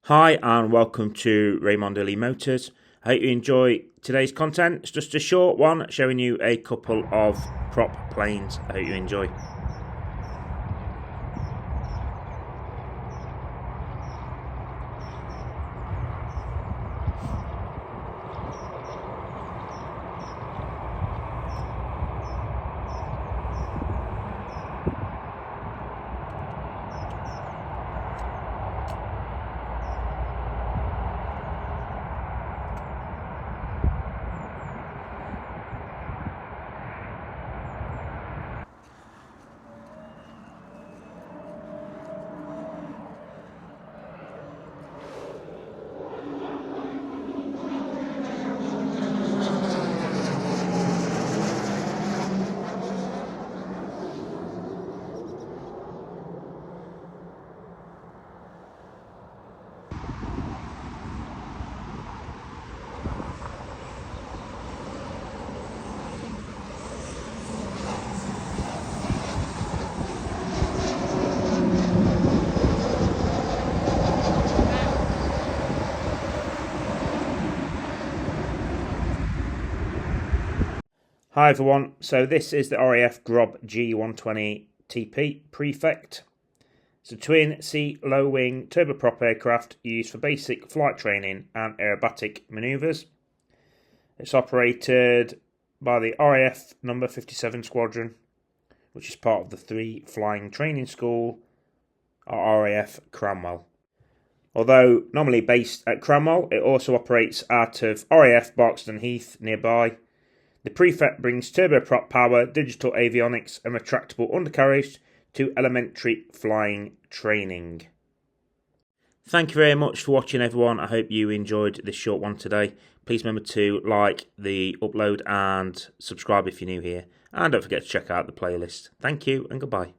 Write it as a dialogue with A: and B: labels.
A: Hi and welcome to Raymond Early Motors. I hope you enjoy today's content. It's just a short one showing you a couple of prop planes. I hope you enjoy. Hi everyone, so this is the RAF Grob G120 TP Prefect. It's a twin seat low wing turboprop aircraft used for basic flight training and aerobatic manoeuvres. It's operated by the RAF number 57 Squadron, which is part of the 3 Flying Training School at RAF Cranwell. Although normally based at Cranwell, it also operates out of RAF Barkston Heath nearby. The Prefect brings turboprop power, digital avionics and retractable undercarriage to elementary flying training. Thank you very much for watching everyone. I hope you enjoyed this short one today. Please remember to like the upload and subscribe if you're new here. And don't forget to check out the playlist. Thank you and goodbye.